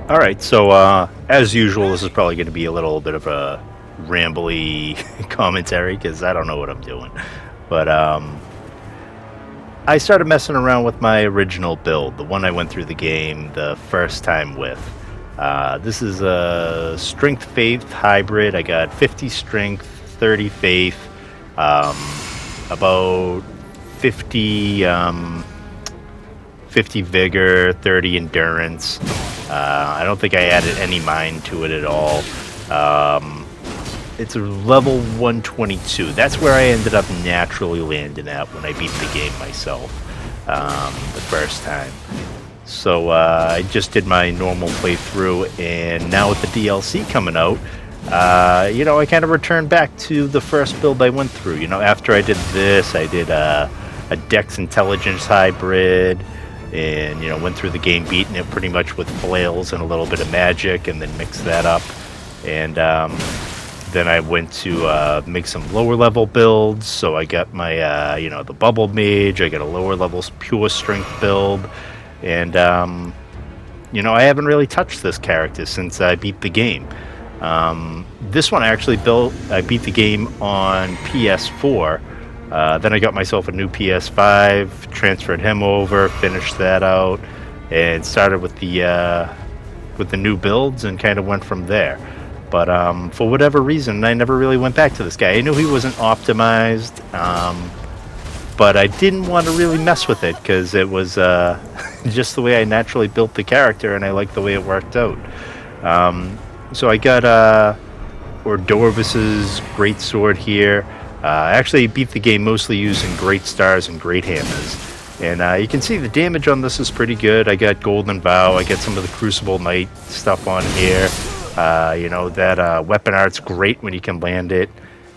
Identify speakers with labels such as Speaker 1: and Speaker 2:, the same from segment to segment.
Speaker 1: All right, so as usual, this is probably going to be a little bit of a rambly commentary because I don't know what I'm doing. But I started messing around with my original build, the one I went through the game the first time with. This is a strength faith hybrid. I got 50 strength, 30 faith, um, about 50 50 vigor, 30 endurance. I don't think I added any mind to it at all. Um, it's a level 122. That's where I ended up naturally landing at when I beat the game myself the first time. So I just did my normal playthrough, and now with the DLC coming out, I kind of returned back to the first build I went through. After I did this, I did a Dex Intelligence hybrid, and went through the game beating it pretty much with flails and a little bit of magic, and then mixed that up. And then I went to make some lower level builds. So I got my the Bubble Mage. I got a lower level pure strength build, and I haven't really touched this character since I beat the game. This one I beat the game on PS4. Then I got myself a new PS5, transferred him over, finished that out, and started with the new builds and kind of went from there. But for whatever reason, I never really went back to this guy. I knew he wasn't optimized, but I didn't want to really mess with it because it was just the way I naturally built the character, and I liked the way it worked out. So I got Ordorvis's Great Sword here. I actually beat the game mostly using Great Stars and Great Hammers. And you can see the damage on this is pretty good. I got Golden Vow. I got some of the Crucible Knight stuff on here. That weapon art's great when you can land it.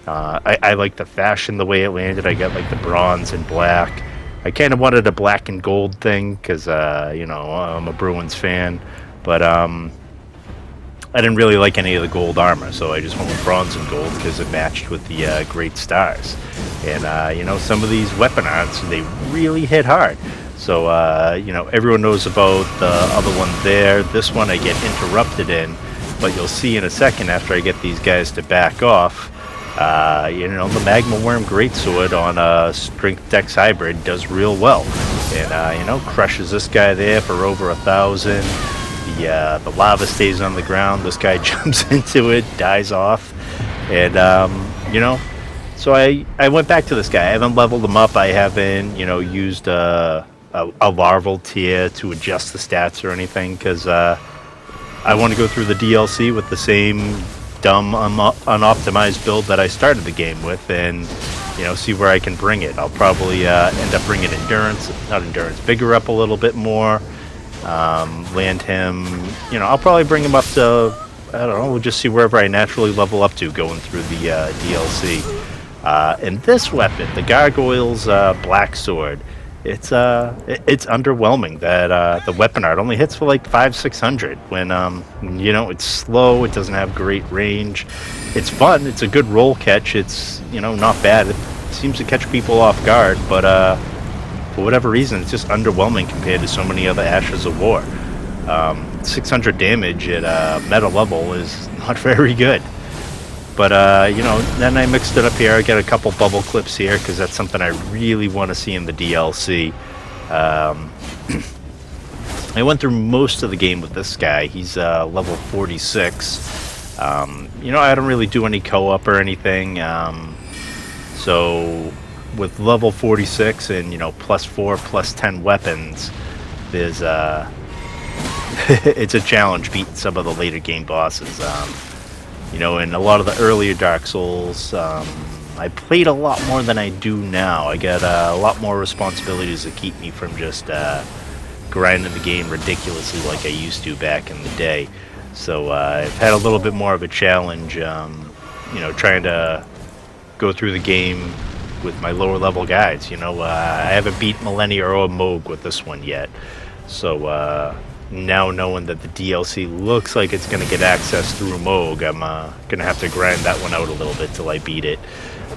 Speaker 1: I like the fashion, the way it landed. I got like the bronze and black. I kind of wanted a black and gold thing because, I'm a Bruins fan. But I didn't really like any of the gold armor, so I just went with bronze and gold because it matched with the Great Stars. And, some of these weapon arts, they really hit hard. So, everyone knows about the other one there. This one I get interrupted in, but you'll see in a second after I get these guys to back off, the Magma Worm Greatsword on a Strength Dex Hybrid does real well. And, crushes this guy there for over 1,000. The lava stays on the ground. This guy jumps into it, dies off, and so I went back to this guy. I haven't leveled him up. I haven't used a larval tier to adjust the stats or anything because I want to go through the DLC with the same dumb unoptimized build that I started the game with, and see where I can bring it. I'll probably end up bringing vigor up a little bit more. Land him, I'll probably bring him up to, I don't know, we'll just see wherever I naturally level up to going through the DLC. And this weapon, the Gargoyle's Black Sword, it's underwhelming that the weapon art only hits for like 500-600 when, it's slow, it doesn't have great range. It's fun, it's a good roll catch, it's, not bad. It seems to catch people off guard, but, for whatever reason, it's just underwhelming compared to so many other Ashes of War. 600 damage at meta level is not very good. But, then I mixed it up here. I got a couple bubble clips here because that's something I really want to see in the DLC. I went through most of the game with this guy. He's level 46. I don't really do any co-op or anything. So with level 46 and +4 +10 weapons, there's it's a challenge beating some of the later game bosses. In a lot of the earlier Dark Souls, I played a lot more than I do now. I got a lot more responsibilities to keep me from just grinding the game ridiculously like I used to back in the day. So I've had a little bit more of a challenge, trying to go through the game with my lower level guys. I haven't beat Millennia or Moog with this one yet. So now knowing that the DLC looks like it's going to get access through Moog, I'm going to have to grind that one out a little bit till I beat it.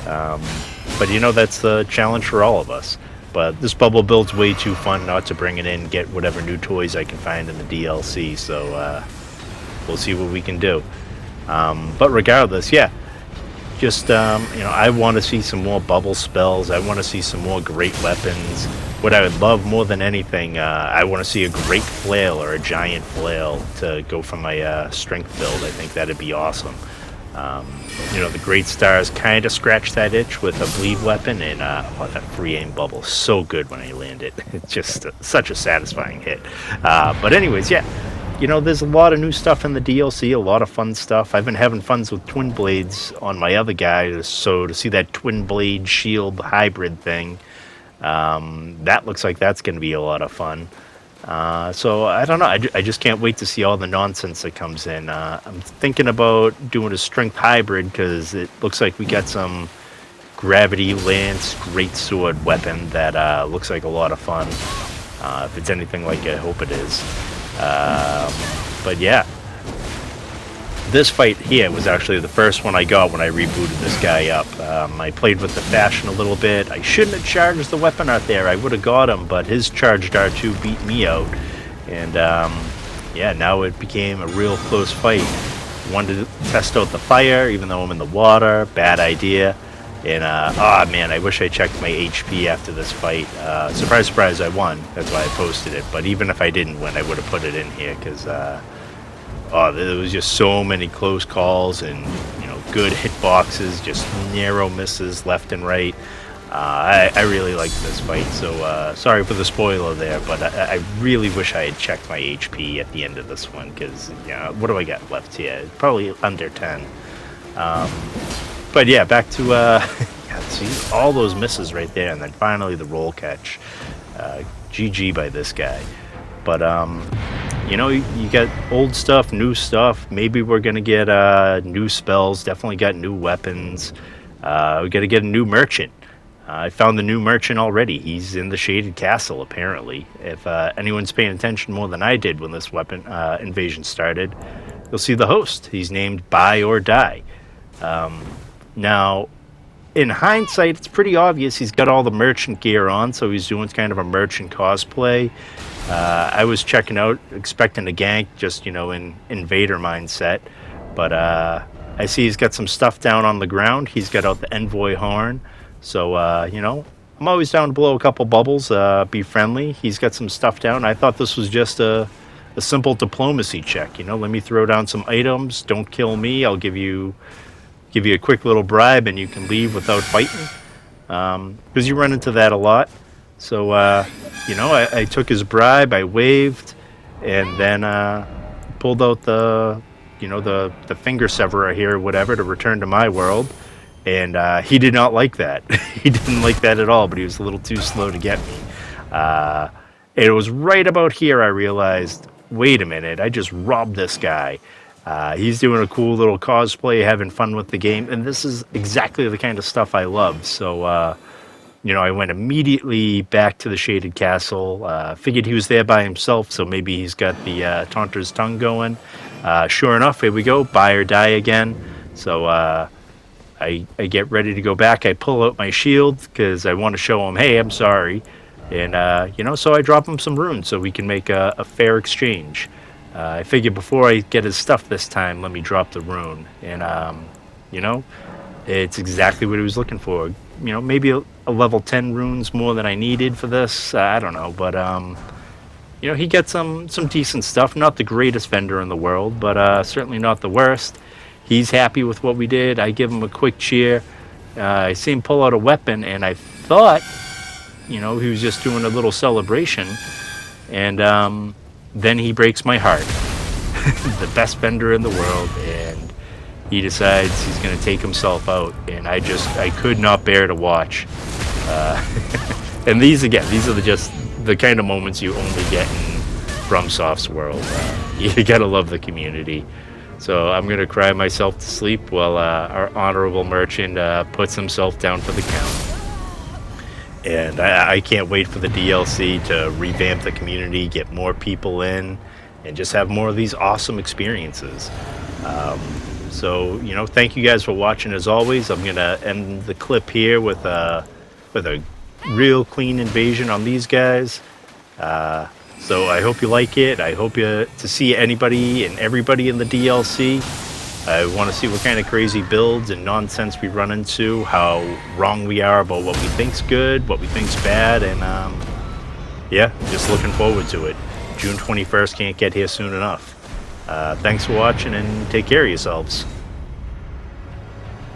Speaker 1: But that's the challenge for all of us. But this bubble build's way too fun not to bring it in, get whatever new toys I can find in the DLC. So we'll see what we can do. But regardless, yeah, just I want to see some more bubble spells. I want to see some more great weapons. What I would love more than anything, I want to see a great flail or a giant flail to go for my strength build. I think that'd be awesome. Um, the great stars kind of scratch that itch with a bleed weapon, and that free aim bubble is so good when I land it. It's just such a satisfying hit. But anyways, yeah, there's a lot of new stuff in the DLC, a lot of fun stuff. I've been having funs with twin blades on my other guy, so to see that twin blade shield hybrid thing, that looks like that's going to be a lot of fun. So I don't know. I just can't wait to see all the nonsense that comes in. I'm thinking about doing a strength hybrid because it looks like we got some gravity lance greatsword weapon that looks like a lot of fun. If it's anything like I hope it is. But yeah, this fight here was actually the first one I got when I rebooted this guy up. I played with the fashion a little bit. I shouldn't have charged the weapon out there. I would have got him, but his charged R2 beat me out. And yeah, now it became a real close fight. Wanted to test out the fire, even though I'm in the water. Bad idea. And, oh man, I wish I checked my HP after this fight. Surprise, surprise, I won. That's why I posted it. But even if I didn't win, I would have put it in here because, there was just so many close calls and, good hitboxes, just narrow misses left and right. I really liked this fight. So, sorry for the spoiler there, but I really wish I had checked my HP at the end of this one because, what do I got left here? Probably under 10. But yeah, back to see all those misses right there, and then finally the roll catch. GG by this guy. But you got old stuff, new stuff. Maybe we're gonna get new spells. Definitely got new weapons. We got to get a new merchant. I found the new merchant already. He's in the Shaded Castle, apparently. If anyone's paying attention more than I did when this weapon invasion started, you'll see the host. He's named Buy or Die. Now, in hindsight, it's pretty obvious he's got all the merchant gear on, so he's doing kind of a merchant cosplay. I was checking out, expecting a gank, just, in invader mindset. But I see he's got some stuff down on the ground. He's got out the envoy horn. So, I'm always down to blow a couple bubbles, be friendly. He's got some stuff down. I thought this was just a simple diplomacy check. Let me throw down some items. Don't kill me. I'll give you a quick little bribe and you can leave without fighting, because you run into that a lot. So I took his bribe, I waved, and then pulled out the finger severer here or whatever to return to my world, and he did not like that. He didn't like that at all, but he was a little too slow to get me. It was right about here I realized, wait a minute, I just robbed this guy. He's doing a cool little cosplay, having fun with the game, and this is exactly the kind of stuff I love. So, I went immediately back to the Shaded Castle. Figured he was there by himself, so maybe he's got the Taunter's Tongue going. Sure enough, here we go, Buy or Die again. So I get ready to go back. I pull out my shield because I want to show him, hey, I'm sorry. And, so I drop him some runes so we can make a fair exchange. I figured before I get his stuff this time, let me drop the rune. And, it's exactly what he was looking for. Maybe a level 10 runes more than I needed for this. I don't know. But, he gets some decent stuff. Not the greatest vendor in the world, but certainly not the worst. He's happy with what we did. I give him a quick cheer. I see him pull out a weapon, and I thought, he was just doing a little celebration. And, then he breaks my heart. The best vendor in the world, and he decides he's going to take himself out, and I could not bear to watch. And these are just the kind of moments you only get in FromSoft's world. You gotta love the community. So I'm going to cry myself to sleep while our honorable merchant puts himself down for the count. And I can't wait for the DLC to revamp the community, get more people in, and just have more of these awesome experiences. So, thank you guys for watching as always. I'm going to end the clip here with a real clean invasion on these guys. So I hope you like it. I hope you to see anybody and everybody in the DLC. I want to see what kind of crazy builds and nonsense we run into, how wrong we are about what we think's good, what we think's bad, and yeah, just looking forward to it. June 21st can't get here soon enough. Thanks for watching and take care of yourselves.